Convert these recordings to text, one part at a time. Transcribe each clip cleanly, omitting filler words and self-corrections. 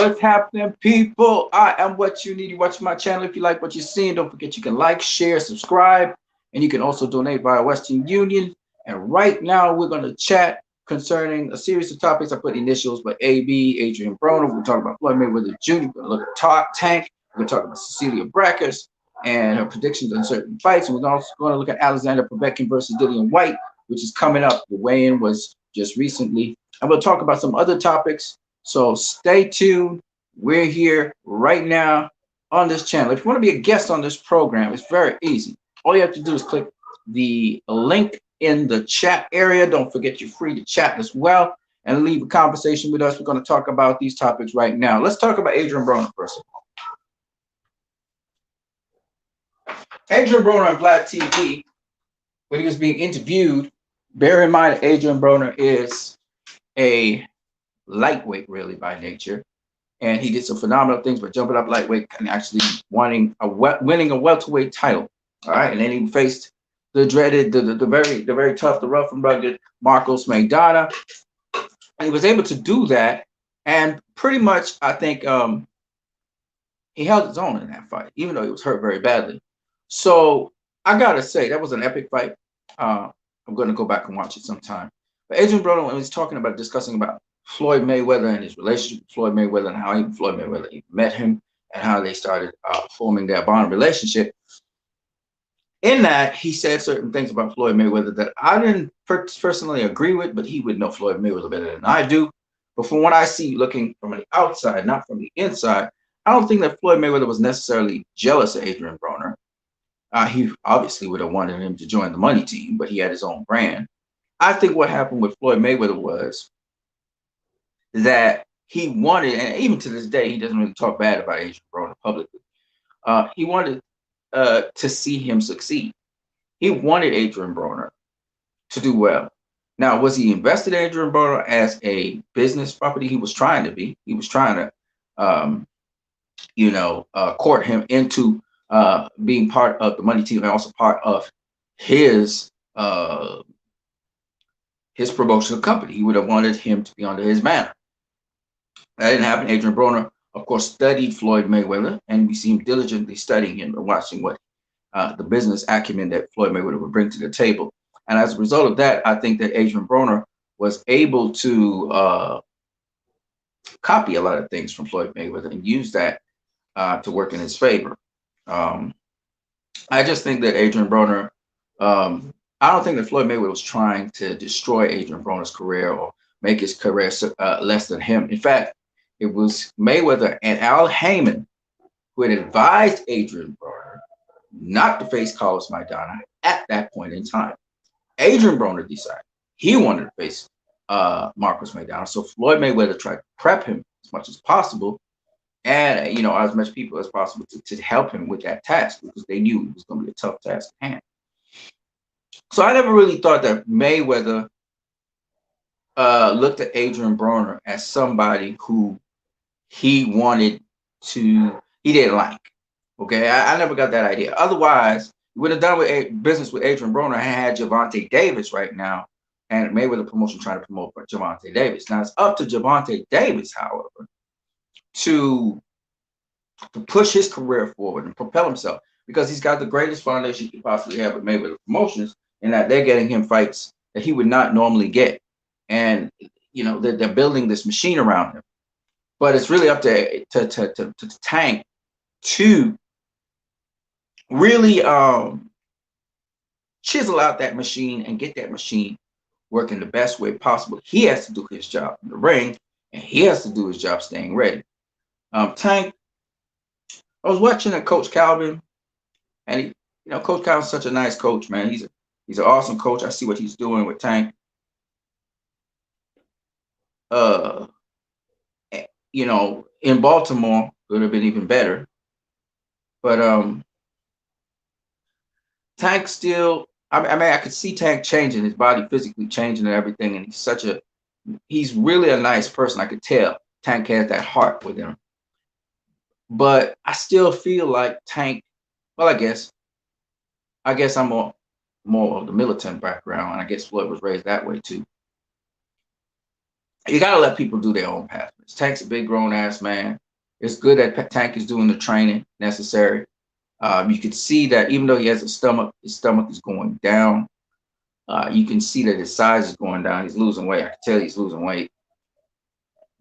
What's happening, people? I am what you need. You watch my channel. If you like what you're seeing, don't forget you can like, share, subscribe, and you can also donate via Western Union. And right now, we're going to chat concerning a series of topics. I put initials, but AB, Adrian Broner. We're going to talk about Floyd Mayweather Jr. We're going to look at Tank. We're going to talk about Cecilia Brackers and her predictions on certain fights. And we're also going to look at Alexander Povetkin versus Dillian Whyte, which is coming up. The weigh-in was just recently. And we'll talk about some other topics. So stay tuned. We're here right now on this channel. If you want to be a guest on this program, it's very easy. All you have to do is click the link in the chat area. Don't forget you're free to chat as well and leave a conversation with us. We're going to talk about these topics right now. Let's talk about Adrian Broner first of all. Adrian Broner on Vlad TV, when he was being interviewed, bear in mind Adrian Broner is a lightweight really by nature, and he did some phenomenal things by jumping up lightweight and actually winning a welterweight title. All right, and then he faced the dreaded, the very tough, the rough and rugged Marcos Maidana, and he was able to do that. And pretty much, I think he held his own in that fight, even though he was hurt very badly. So I gotta say that was an epic fight. I'm going to go back and watch it sometime. But Adrian Broner, when he's talking about discussing about Floyd Mayweather and his relationship with Floyd Mayweather and how even Floyd Mayweather met him and how they started forming their bond relationship. In that, he said certain things about Floyd Mayweather that I didn't personally agree with, but he would know Floyd Mayweather better than I do. But from what I see looking from the outside, not from the inside, I don't think that Floyd Mayweather was necessarily jealous of Adrian Broner. He obviously would have wanted him to join the money team, but he had his own brand. I think what happened with Floyd Mayweather was that he wanted, and even to this day, he doesn't really talk bad about Adrian Broner publicly. He wanted to see him succeed. He wanted Adrian Broner to do well. Now, was he invested in Adrian Broner as a business property? He was trying to be. He was trying to, court him into being part of the money team and also part of his promotional company. He would have wanted him to be under his banner. That didn't happen. Adrian Broner, of course, studied Floyd Mayweather, and we see him diligently studying him and watching what the business acumen that Floyd Mayweather would bring to the table. And as a result of that, I think that Adrian Broner was able to copy a lot of things from Floyd Mayweather and use that to work in his favor. I just think that Adrian Broner, I don't think that Floyd Mayweather was trying to destroy Adrian Broner's career or make his career less than him. In fact, it was Mayweather and Al Heyman who had advised Adrian Broner not to face Carlos Maidana at that point in time. Adrian Broner decided he wanted to face Marcos Maidana, so Floyd Mayweather tried to prep him as much as possible, and as much people as possible to help him with that task, because they knew it was going to be a tough task at hand. So I never really thought that Mayweather looked at Adrian Broner as somebody who he didn't like. Okay, I never got that idea. Otherwise, we would have done business with Adrian Broner and had Gervonta Davis right now, and Mayweather promotion trying to promote Gervonta Davis. Now it's up to Gervonta Davis, however, to push his career forward and propel himself, because he's got the greatest foundation he could possibly have with Mayweather Promotions, in that they're getting him fights that he would not normally get, and they're building this machine around him. But it's really up to Tank to really chisel out that machine and get that machine working the best way possible. He has to do his job in the ring, and he has to do his job staying ready. Tank, I was watching Coach Calvin, and Coach Calvin's such a nice coach, man. He's an awesome coach. I see what he's doing with Tank. In Baltimore, it would have been even better. But Tank still, I could see Tank changing, his body physically changing and everything. And he's really a nice person. I could tell Tank has that heart with him. But I still feel like Tank, well, I guess I'm more of the militant background, and I guess Floyd was raised that way too. You got to let people do their own path. Tank's a big grown ass man. It's good that Tank is doing the training necessary. You can see that even though he has a stomach, his stomach is going down. You can see that his size is going down. He's losing weight. I can tell he's losing weight.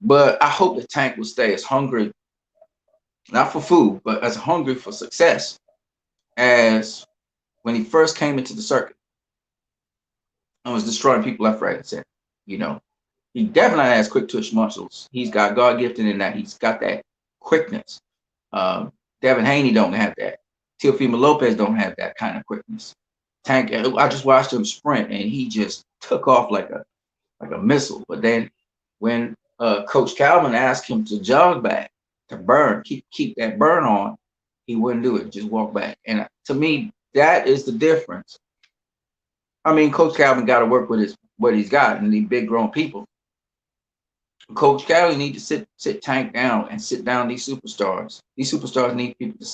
But I hope the Tank will stay as hungry, not for food, but as hungry for success as when he first came into the circuit and was destroying people left, right, and center. You know, he definitely has quick twitch muscles. He's got God gifted in that. He's got that quickness. Devin Haney don't have that. Teofimo Lopez don't have that kind of quickness. Tank, I just watched him sprint and he just took off like a missile. But then when Coach Calvin asked him to jog back, to burn, keep that burn on, he wouldn't do it. Just walk back. And to me, that is the difference. I mean, Coach Calvin got to work with what he's got and these big grown people. Coach Calvin need to sit Tank down and sit down these superstars. These superstars need people to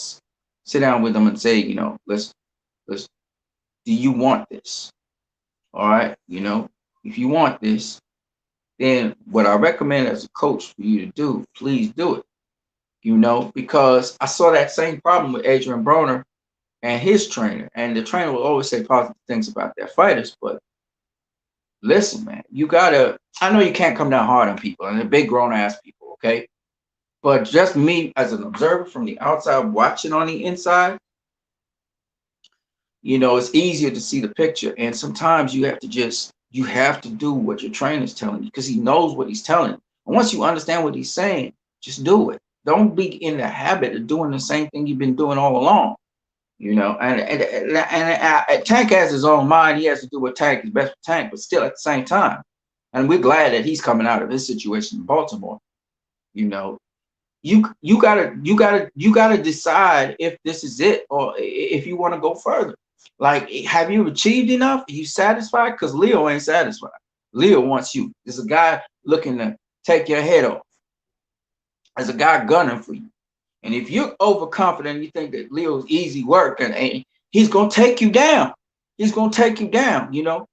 sit down with them and say, you know, let's. Do you want this? All right, you know, if you want this, then what I recommend as a coach for you to do, please do it. You know, because I saw that same problem with Adrian Broner and his trainer, and the trainer will always say positive things about their fighters, but listen, man, you gotta, I know you can't come down hard on people and they're big grown ass people, okay? But just me as an observer from the outside watching on the inside, you know, it's easier to see the picture. And sometimes you have to do what your trainer's telling you because he knows what he's telling you. And once you understand what he's saying, just do it. Don't be in the habit of doing the same thing you've been doing all along. You know, and Tank has his own mind. He has to do what Tank is best for Tank, but still at the same time. And we're glad that he's coming out of his situation in Baltimore. You know, you gotta decide if this is it or if you want to go further. Like, have you achieved enough? Are you satisfied? Because Leo ain't satisfied. Leo wants you. There's a guy looking to take your head off. There's a guy gunning for you. And if you're overconfident, you think that Leo's easy work and he's going to take you down. He's going to take you down, you know.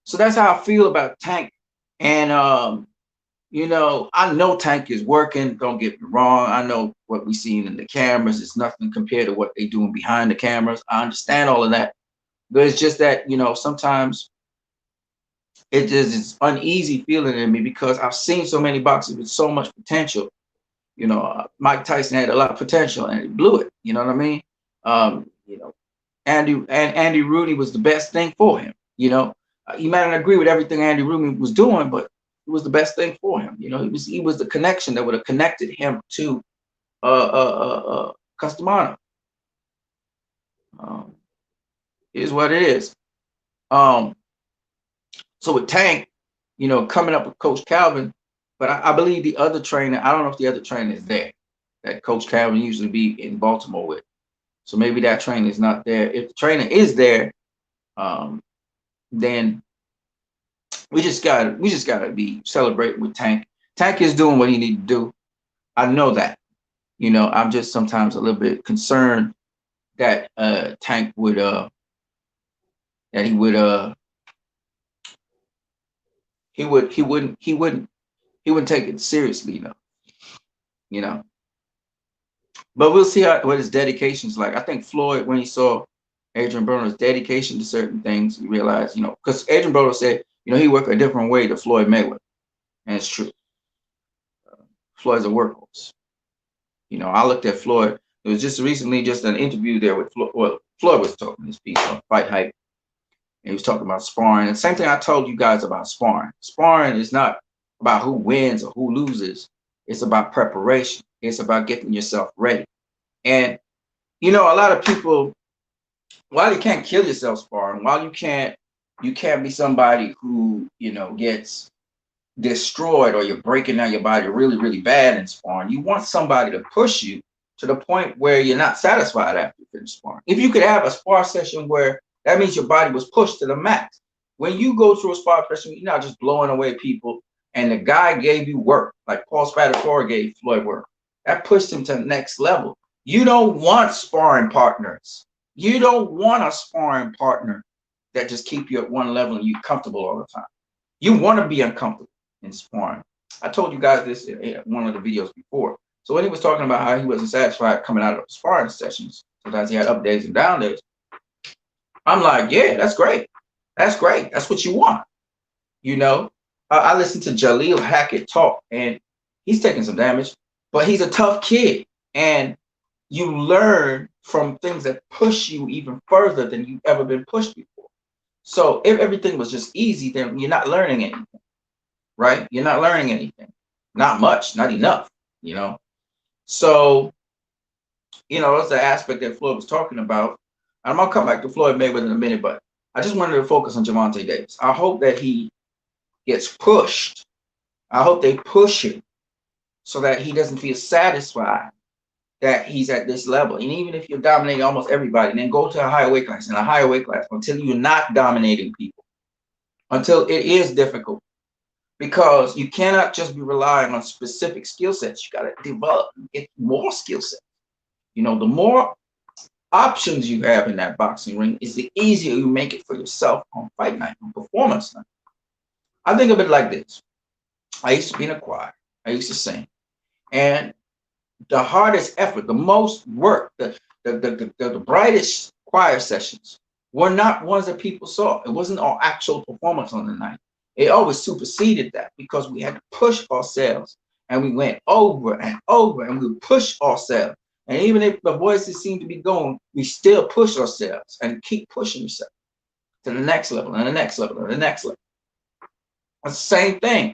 So that's how I feel about Tank. And, you know, I know Tank is working. Don't get me wrong. I know what we've seen in the cameras is nothing compared to what they're doing behind the cameras. I understand all of that. But it's just that, you know, sometimes it is this uneasy feeling in me because I've seen so many boxers with so much potential. You know, Mike Tyson had a lot of potential and he blew it. You know what I mean? You know, Andy Rooney was the best thing for him. You know, you might not agree with everything Andy Rooney was doing, but it was the best thing for him. You know, he was the connection that would have connected him to Castamano. Is what it is. So with Tank, you know, coming up with Coach Calvin, but I believe the other trainer, I don't know if the other trainer is there that Coach Calvin usually be in Baltimore with. So maybe that trainer is not there. If the trainer is there, then we just gotta be celebrating with Tank. Tank is doing what he need to do. I know that. You know, I'm just sometimes a little bit concerned that Tank would he wouldn't take it seriously enough, you know. But we'll see what his dedication is like. I think Floyd, when he saw Adrian Broner's dedication to certain things, he realized, you know, because Adrian Broner said, you know, he worked a different way to Floyd Mayweather, and it's true. Floyd's a workhorse. You know, I looked at Floyd. It was just recently just an interview there with Floyd. Well, Floyd was talking this piece on Fight Hype. And he was talking about sparring. And same thing I told you guys about sparring. Sparring is not about who wins or who loses. It's about preparation. It's about getting yourself ready. And, you know, a lot of people, while you can't kill yourself sparring, while you can't be somebody who, you know, gets destroyed or you're breaking down your body really, really bad in sparring, you want somebody to push you to the point where you're not satisfied after you finish sparring. If you could have a spar session where that means your body was pushed to the max. When you go through a spar session, you're not just blowing away people and the guy gave you work, like Paul Spatafora gave Floyd work. That pushed him to the next level. You don't want sparring partners. You don't want a sparring partner that just keep you at one level and you're comfortable all the time. You want to be uncomfortable in sparring. I told you guys this in one of the videos before. So when he was talking about how he wasn't satisfied coming out of sparring sessions, sometimes he had up days and down days. I'm like, yeah, that's great. That's great. That's what you want. You know, I listened to Jaleel Hackett talk, and he's taking some damage, but he's a tough kid. And you learn from things that push you even further than you've ever been pushed before. So if everything was just easy, then you're not learning anything, right? You're not learning anything. Not much, not enough, you know? So, that's the aspect that Floyd was talking about. I'm gonna come back to Floyd Mayweather in a minute, but I just wanted to focus on Gervonta Davis. I hope that he gets pushed. I hope they push him so that he doesn't feel satisfied that he's at this level. And even if you're dominating almost everybody, then go to a higher weight class and a higher weight class until you're not dominating people, until it is difficult. Because you cannot just be relying on specific skill sets. You got to develop and get more skill sets. The more options you have in that boxing ring is the easier you make it for yourself on fight night, on performance night. I think of it like this. I used to be in a choir. I used to sing. And the hardest effort, the most work, the brightest choir sessions were not ones that people saw. It wasn't our actual performance on the night. It always superseded that because we had to push ourselves and we went over and over and we pushed ourselves. And even if the voices seem to be going, we still push ourselves and keep pushing yourself to the next level and the next level and the next level. It's the same thing.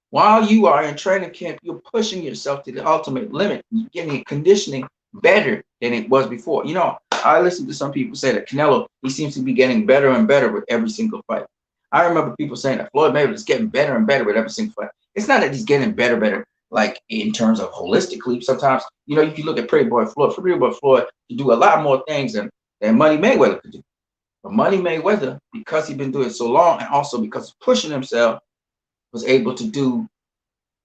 While you are in training camp, you're pushing yourself to the ultimate limit. You're getting conditioning better than it was before. I listen to some people say that Canelo, he seems to be getting better and better with every single fight. I remember people saying that Floyd Mayweather is getting better and better with every single fight. It's not that he's getting better, like in terms of holistically. Sometimes, you can look at Pretty Boy Floyd. Pretty Boy Floyd could do a lot more things than Money Mayweather could do. But Money Mayweather, because he's been doing it so long and also because of pushing himself, was able to do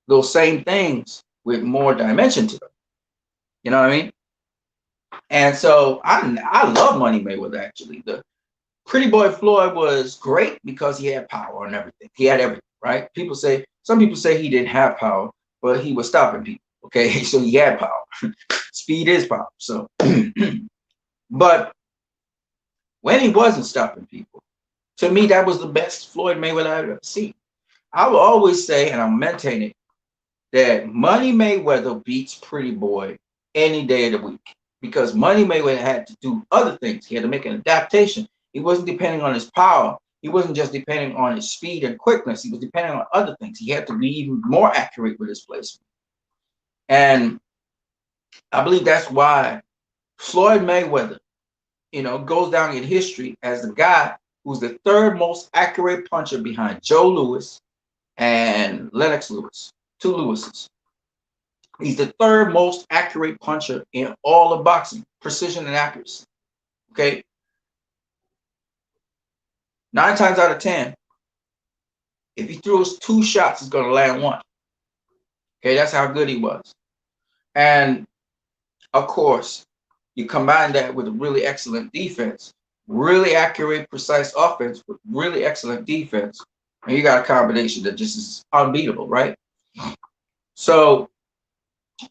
those same things with more dimension to them. You know what I mean? And so I love Money Mayweather, actually. The Pretty Boy Floyd was great because he had power and everything. He had everything, right? Some people say he didn't have power, but he was stopping people. Okay, so he had power. Speed is power. So, but when he wasn't stopping people, to me, that was the best Floyd Mayweather I've ever seen. I will always say, and I'm maintaining, that Money Mayweather beats Pretty Boy any day of the week because Money Mayweather had to do other things. He had to make an adaptation. He wasn't depending on his power. He wasn't just depending on his speed and quickness. He was depending on other things. He had to be even more accurate with his placement. And I believe that's why Floyd Mayweather, goes down in history as the guy who's the third most accurate puncher behind Joe Louis and Lennox Lewis, two Lewises. He's the third most accurate puncher in all of boxing, precision and accuracy. Okay. 9 times out of 10, if he throws 2 shots, he's going to land 1. Okay, that's how good he was. And of course, you combine that with a really excellent defense, really accurate, precise offense with really excellent defense, and you got a combination that just is unbeatable, right? So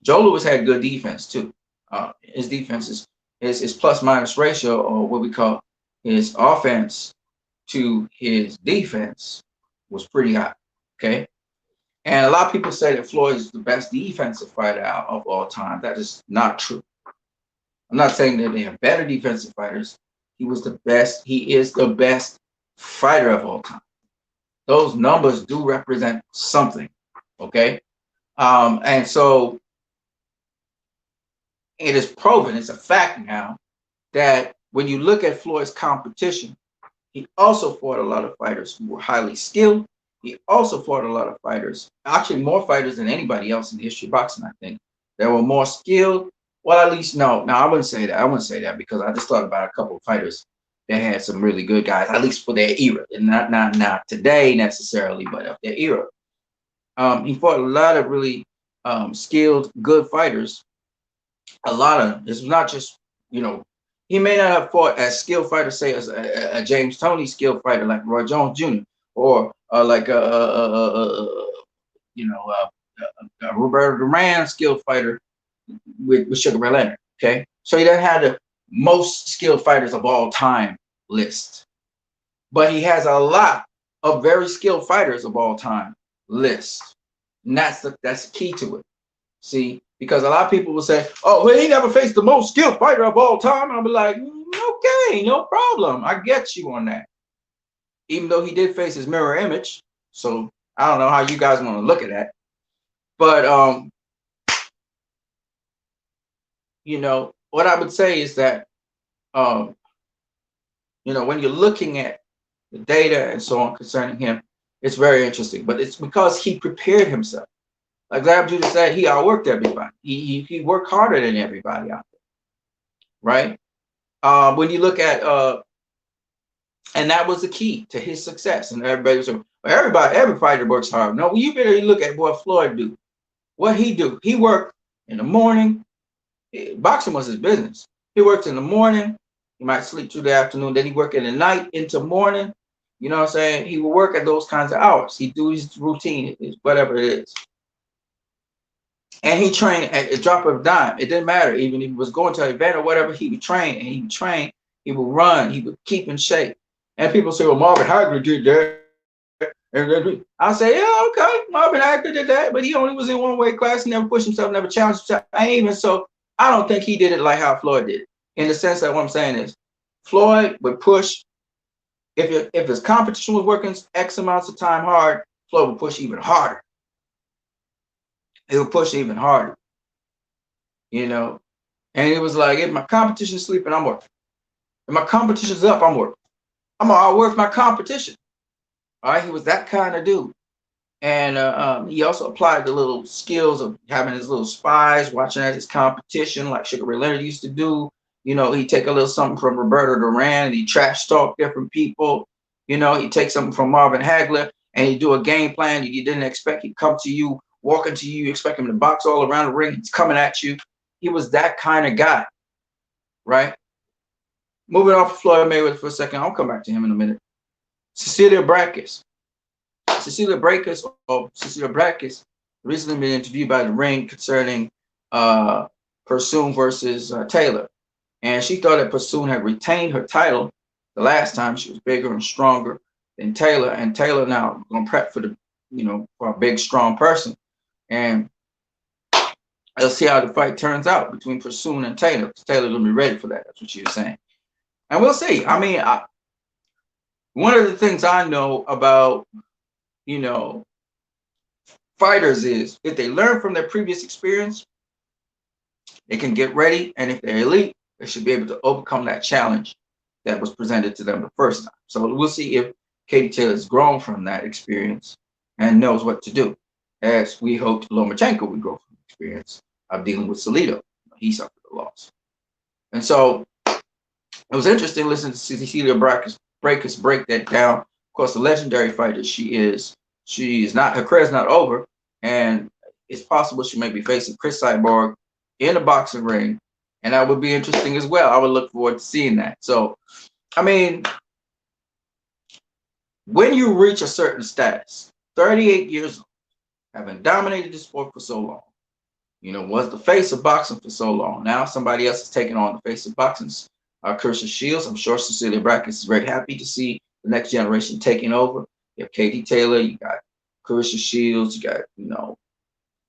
Joe Louis had good defense too. His defense is his plus minus ratio, or what we call his offense to his defense, was pretty high. Okay. And a lot of people say that Floyd is the best defensive fighter of all time. That is not true. I'm not saying that they have better defensive fighters. He was the best. He is the best fighter of all time. Those numbers do represent something. Okay. And so it is proven, it's a fact now, that when you look at Floyd's competition, he also fought a lot of fighters who were highly skilled. He also fought a lot of fighters, actually more fighters than anybody else in the history of boxing, I think. That were more skilled. Well, at least, no, I wouldn't say that. I wouldn't say that because I just thought about a couple of fighters that had some really good guys, at least for their era. And not today necessarily, but of their era. He fought a lot of really skilled, good fighters. A lot of them. This was not just, he may not have fought as skilled fighter, say as a James Toney skilled fighter like Roy Jones Jr. or like Roberto Duran skilled fighter with Sugar Ray Leonard. Okay, so he doesn't have the most skilled fighters of all time list, but he has a lot of very skilled fighters of all time list, and that's the key to it. See, because a lot of people will say, "Oh, well, he never faced the most skilled fighter of all time," and I'll be like, "Okay, no problem. I get you on that." Even though he did face his mirror image, so I don't know how you guys want to look at that, but what I would say is that um, when you're looking at the data and so on concerning him, it's very interesting. But it's because he prepared himself. Like Zab Judah said, he outworked everybody. He worked harder than everybody out there, right? When you look at and that was the key to his success. And everybody was saying, well, every fighter works hard. No, you better look at what Floyd do. What he do? He worked in the morning. Boxing was his business. He worked in the morning. He might sleep through the afternoon. Then he worked in the night into morning. You know what I'm saying? He would work at those kinds of hours. He'd do his routine, whatever it is. And he trained at a drop of a dime. It didn't matter. Even if he was going to an event or whatever, he would train and he would train. He would run. He would keep in shape. And people say, well, Marvin Hagler did that. And I say, yeah, okay. Marvin Hagler did that, but he only was in one weight class. He never pushed himself, never challenged himself. I don't think he did it like how Floyd did. In the sense that what I'm saying is, Floyd would push. If his competition was working X amounts of time hard, Floyd would push even harder. He would push even harder. And it was like, if my competition's sleeping, I'm working. If my competition's up, I'm working. I'm gonna outwork my competition. All right, he was that kind of dude. And he also applied the little skills of having his little spies, watching at his competition, like Sugar Ray Leonard used to do. He'd take a little something from Roberto Duran, and he'd trash talk different people. He'd take something from Marvin Hagler, and he'd do a game plan that you didn't expect. He'd come to you, walking to you, expect him to box all around the ring. He's coming at you. He was that kind of guy, right? Moving off of Floyd Mayweather for a second, I'll come back to him in a minute. Cecilia Brækhus. Cecilia Brækhus recently been interviewed by The Ring concerning Persoon versus Taylor. And she thought that Persoon had retained her title the last time. She was bigger and stronger than Taylor. And Taylor now going to prep for for a big, strong person. And let's see how the fight turns out between Persoon and Taylor. Taylor's going to be ready for that. That's what she was saying. And we'll see. I mean, one of the things I know about, fighters is if they learn from their previous experience, they can get ready. And if they're elite, they should be able to overcome that challenge that was presented to them the first time. So we'll see if Katie Taylor has grown from that experience and knows what to do, as we hoped Lomachenko would grow from the experience of dealing with Salido. He suffered a loss. And so it was interesting listening to Cecilia Brækhus break that down. Of course, the legendary fighter she is not, her career's not over, and it's possible she may be facing Chris Cyborg in a boxing ring, and that would be interesting as well. I would look forward to seeing that. So, I mean, when you reach a certain status, 38 years old, having dominated the sport for so long, was the face of boxing for so long. Now somebody else is taking on the face of boxing. Kirsten Shields. I'm sure Cecilia Brækhus is very happy to see the next generation taking over. You have Katie Taylor, you got Kirsten Shields, you got,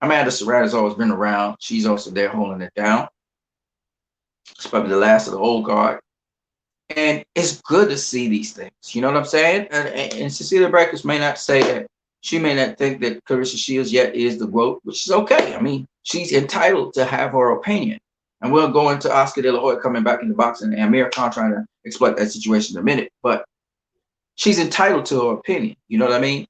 Amanda Serrato's always been around. She's also there holding it down. It's probably the last of the old guard. And it's good to see these things. You know what I'm saying? And Cecilia Brækhus may not say that. She may not think that Clarissa Shields yet is the GOAT, which is okay. I mean, she's entitled to have her opinion. And we'll go into Oscar De La Hoya coming back into boxing and Amir Khan trying to exploit that situation in a minute. But she's entitled to her opinion. You know what I mean?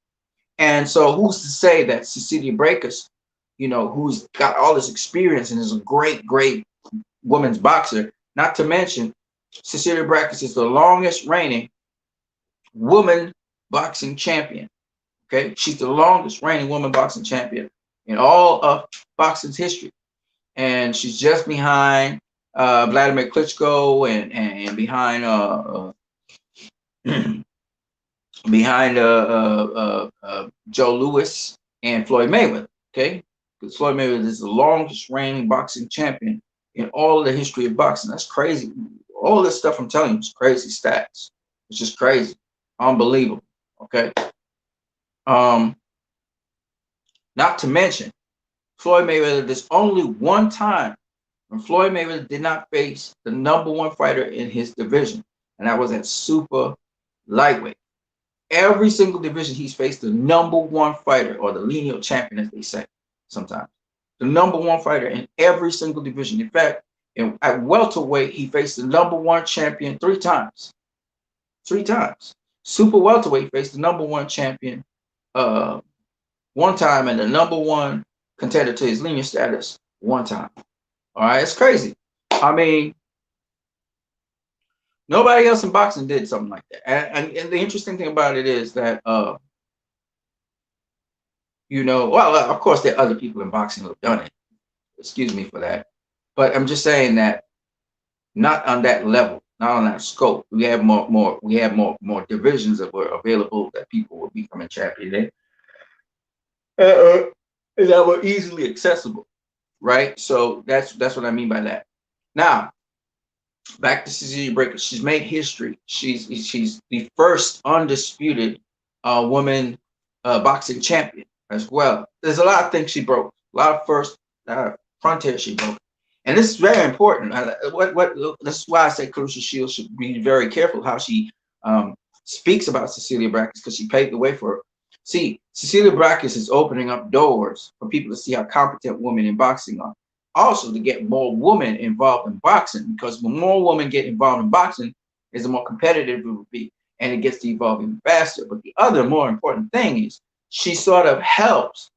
And so who's to say that Cecilia Brækhus, who's got all this experience and is a great, great women's boxer, not to mention Cecilia Brækhus is the longest reigning woman boxing champion. Okay, she's the longest reigning woman boxing champion in all of boxing's history. And she's just behind Vladimir Klitschko and behind behind Joe Louis and Floyd Mayweather. Okay, because Floyd Mayweather is the longest reigning boxing champion in all of the history of boxing. That's crazy. All this stuff I'm telling you is crazy stats. It's just crazy, unbelievable. Okay. Um, Not to mention Floyd Mayweather. There's only one time when Floyd Mayweather did not face the number one fighter in his division, and that was at super lightweight. Every single division he's faced the number one fighter, or the lineal champion, as they say sometimes. The number one fighter in every single division. In fact, at welterweight, he faced the number one champion 3 times. 3 times. Super welterweight faced the number one champion uh, 1 time, and the number one contender to his lineal status 1 time. All right, it's crazy. I mean, nobody else in boxing did something like that. And the interesting thing about it is that, well, of course, there are other people in boxing who have done it. Excuse me for that. But I'm just saying that not on that level, not on that scope. We have more divisions that were available that people were becoming champion in, that were easily accessible, right? So that's what I mean by that. Now, back to Cecilia Breaker. She's made history. She's the first undisputed woman boxing champion as well. There's a lot of things she broke. A lot of first frontiers she broke. And this is very important. This is why I say Clarissa Shields should be very careful how she speaks about Cecilia Brækhus, because she paved the way for her. See, Cecilia Brækhus is opening up doors for people to see how competent women in boxing are. Also, to get more women involved in boxing, because when more women get involved in boxing, is the more competitive it will be, and it gets to evolve even faster. But the other more important thing is she sort of helps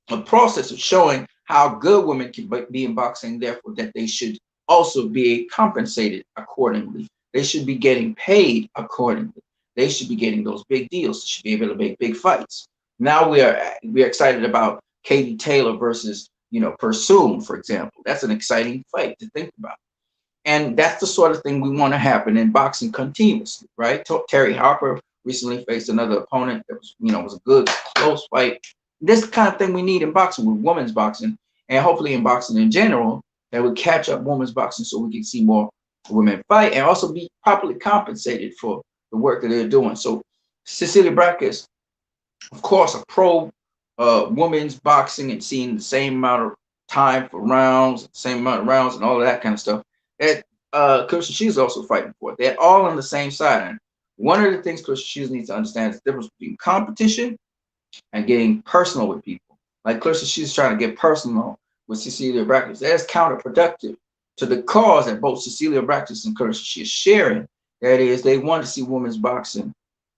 a process of showing how good women can be in boxing, therefore that they should also be compensated accordingly. They should be getting paid accordingly. They should be getting those big deals. They should be able to make big fights. Now we're excited about Katie Taylor versus Pursoon, for example. That's an exciting fight to think about. And that's the sort of thing we want to happen in boxing continuously, right? Terry Harper recently faced another opponent that was a good, close fight. This kind of thing we need in boxing, with women's boxing, and hopefully in boxing in general, that would catch up women's boxing so we can see more women fight and also be properly compensated for the work that they're doing. So Cecilia Brækhus, of course, a pro women's boxing, and seeing the same amount of time for rounds, same amount of rounds, and all of that kind of stuff. That Clarissa Shields also fighting for it. They're all on the same side. And one of the things Clarissa Shields needs to understand is the difference between competition and getting personal with people. Like Clarissa Shields trying to get personal with Cecilia Brækhus. That's counterproductive to the cause that both Cecilia Brækhus and Clarissa Shields sharing. That is, they want to see women's boxing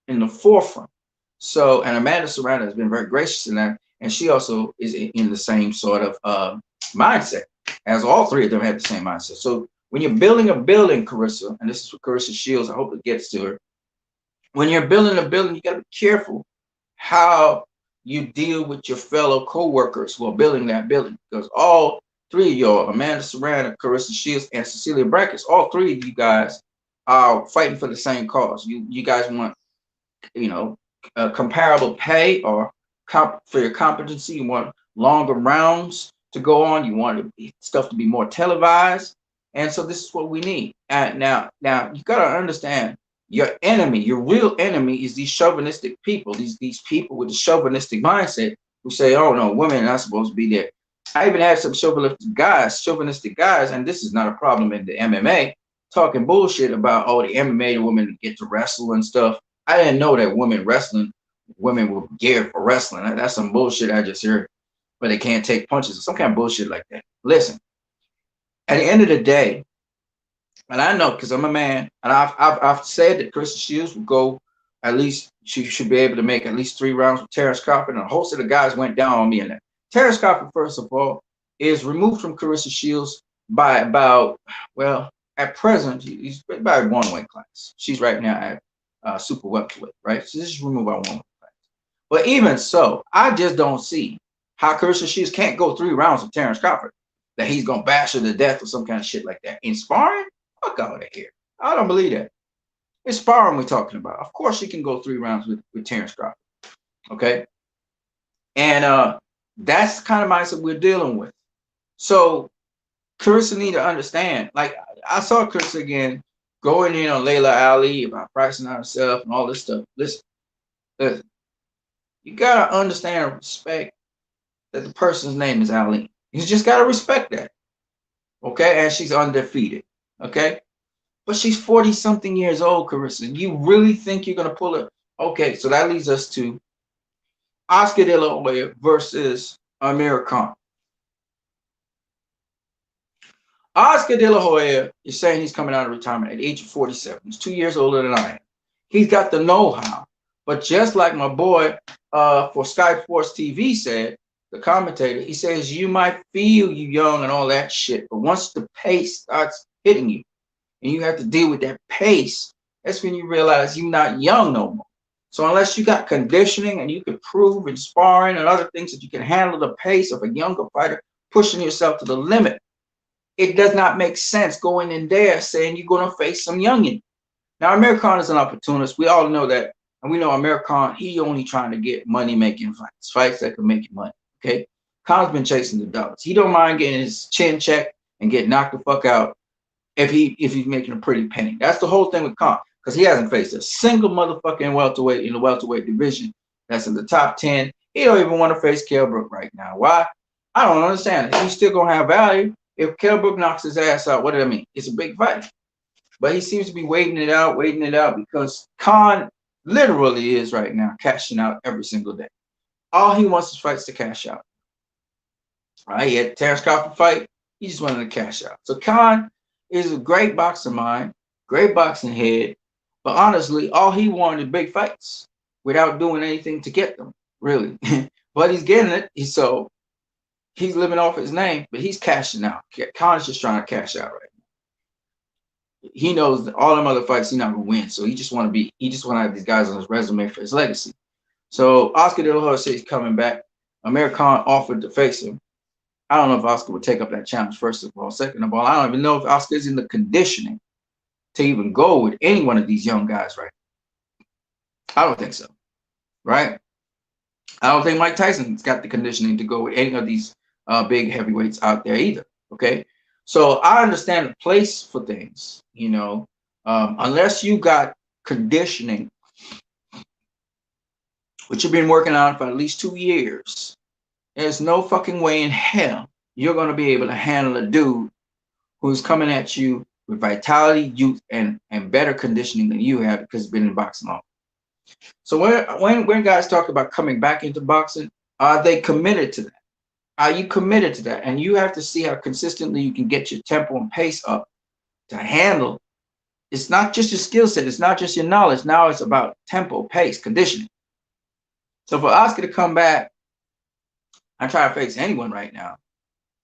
in the forefront. So, and Amanda Serrano has been very gracious in that, and she also is in the same sort of mindset, as all three of them have the same mindset. So when you're building a building, Clarissa, and this is for Clarissa Shields, I hope it gets to her. When you're building a building, you got to be careful how you deal with your fellow co-workers who are building that building, because all three of y'all, Amanda Serrano, Clarissa Shields, and Cecilia Brækhus, all three of you guys are fighting for the same cause. You guys want, comparable pay, or for your competency. You want longer rounds to go on. You want stuff to be more televised. And so this is what we need. And now you got to understand, your enemy, your real enemy, is these chauvinistic people, these people with the chauvinistic mindset who say, oh no, women are not supposed to be there. I even had some chauvinistic guys, and this is not a problem in the MMA, talking bullshit about, oh, the MMA, the women get to wrestle and stuff. I didn't know that women were geared for wrestling. That's some bullshit I just heard. But they can't take punches or some kind of bullshit like that. Listen, at the end of the day, and I know because I'm a man, and I've said that Clarissa Shields will go at least, she should be able to make at least 3 rounds with Terrence Crawford, and a host of the guys went down on me in that. Terrence Crawford, first of all, is removed from Clarissa Shields by about, well, at present, he's by 1 weight class. She's right now at super welterweight, right? So this is removed by 1 weight class. But even so, I just don't see how Clarissa Shields can't go 3 rounds with Terrence Crawford, that he's going to bash her to death or some kind of shit like that. In sparring? Fuck out of here. I don't believe that. It's sparring we're talking about. Of course she can go 3 rounds with Terrence Crawford. Okay? And that's the kind of mindset we're dealing with. So Carissa need to understand. Like I saw Carissa again going in on Layla Ali about pricing out herself and all this stuff. Listen, you gotta understand and respect that the person's name is Ali. You just gotta respect that. Okay, and she's undefeated. Okay, but she's 40 something years old, Carissa. You really think you're gonna pull it? Okay, so that leads us to Oscar De La Hoya versus Amir Khan. Oscar De La Hoya is saying he's coming out of retirement at the age of 47. He's 2 years older than I am. He's got the know-how. But just like my boy for Sky Sports TV said, the commentator, he says, you might feel you young and all that shit, but once the pace starts hitting you and you have to deal with that pace, that's when you realize you're not young no more. So unless you got conditioning and you can prove in sparring and other things that you can handle the pace of a younger fighter, pushing yourself to the limit, it does not make sense going in there saying you're going to face some youngin. Now, Amir Khan is an opportunist. We all know that. And we know Amir Khan, he only trying to get money-making fights that can make you money, okay? Khan's been chasing the dollars. He don't mind getting his chin checked and get knocked the fuck out if he's making a pretty penny. That's the whole thing with Khan, because he hasn't faced a single motherfucking welterweight in the welterweight division that's in the top 10. He don't even want to face Kell Brook right now. Why? I don't understand. He's still going to have value. If Kell Brook knocks his ass out, what do I mean? It's a big fight. But he seems to be waiting it out because Khan literally is right now cashing out every single day. All he wants is fights to cash out. Right? He had the Terrence Crawford fight. He just wanted to cash out. So Khan is a great boxing mind, great boxing head. But honestly, all he wanted is big fights without doing anything to get them, really. But he's getting it. So he's living off his name, but he's cashing out. Khan's just trying to cash out right now. He knows that all them other fights he's not gonna win, so he just want to have these guys on his resume for his legacy. So Oscar De La Hoya says he's coming back. Amir Khan offered to face him. I don't know if Oscar would take up that challenge, first of all. Second of all, I don't even know if Oscar's in the conditioning to even go with any one of these young guys right now. I don't think so, right? I don't think Mike Tyson's got the conditioning to go with any of these big heavyweights out there either, okay? So I understand the place for things, you know, unless you got conditioning, which you've been working on for at least 2 years, there's no fucking way in hell you're going to be able to handle a dude who's coming at you with vitality, youth, and better conditioning than you have because he's been in boxing long. So when guys talk about coming back into boxing, are they committed to that? Are you committed to that? And you have to see how consistently you can get your tempo and pace up to handle. It's not just your skill set. It's not just your knowledge. Now it's about tempo, pace, conditioning. So for Oscar to come back and try to face anyone right now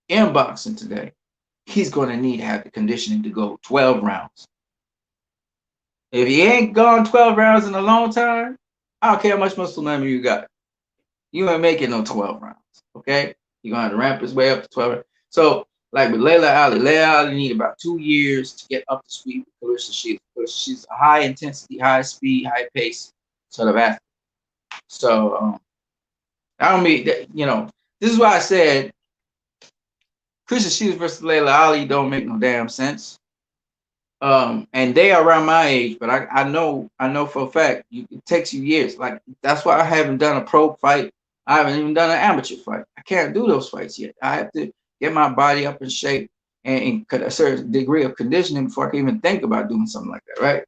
in boxing today, he's going to need to have the conditioning to go 12 rounds. If he ain't gone 12 rounds in a long time, I don't care how much muscle memory you got. You ain't making no 12 rounds, okay? You're going to have to ramp his way up to 12 rounds. So, like with Layla Ali need about 2 years to get up to speed with Clarissa Shields. Because she's a high intensity, high speed, high pace sort of athlete. So, I don't mean that, you know, this is why I said Clarissa Shields versus Layla Ali don't make no damn sense. And they are around my age, but I know for a fact it takes you years. Like that's why I haven't done a pro fight. I haven't even done an amateur fight. I can't do those fights yet. I have to get my body up in shape and a certain degree of conditioning before I can even think about doing something like that, right?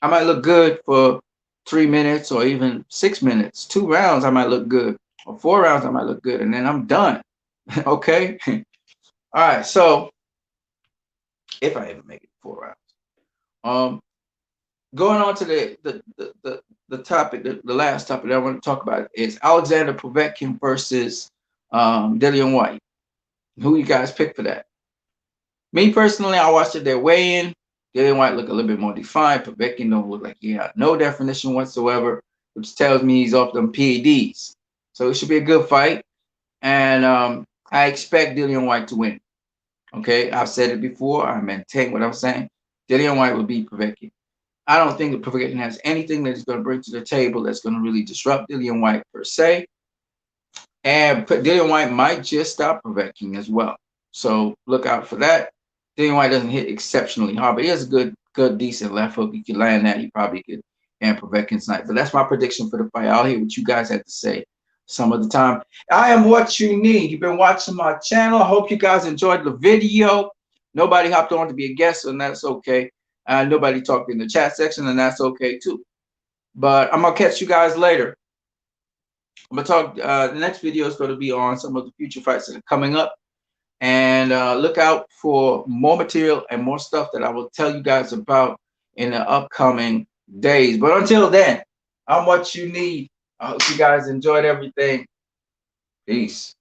I might look good for 3 minutes or even 6 minutes. 2 rounds, I might look good. Or 4 rounds, I might look good. And then I'm done. Okay? All right. So if I ever make it 4 rounds. Going on to the topic, the last topic that I want to talk about is Alexander Povetkin versus Dillian Whyte. Who you guys pick for that? Me personally, I watched it their weigh-in. Dillian Whyte look a little bit more defined. Povetkin don't look like he had no definition whatsoever, which tells me he's off them PEDs. So it should be a good fight. And I expect Dillian Whyte to win. Okay, I've said it before. I maintain what I'm saying. Dillian Whyte will beat Povetkin. I don't think that Povetkin has anything that he's going to bring to the table that's going to really disrupt Dillian Whyte per se. And Dillian Whyte might just stop Povertkin as well. So look out for that. Dillian Whyte doesn't hit exceptionally hard, but he has a good, decent left hook. He can land that. He probably could end Povetkin's night. But that's my prediction for the fight. I'll hear what you guys have to say some of the time. I am what you need. You've been watching my channel. I hope you guys enjoyed the video. Nobody hopped on to be a guest, and that's okay. Nobody talked in the chat section, and that's okay too. But I'm gonna catch you guys later. I'm gonna talk. The next video is going to be on some of the future fights that are coming up, and look out for more material and more stuff that I will tell you guys about in the upcoming days. But until then, I'm what you need. I hope you guys enjoyed everything. Peace.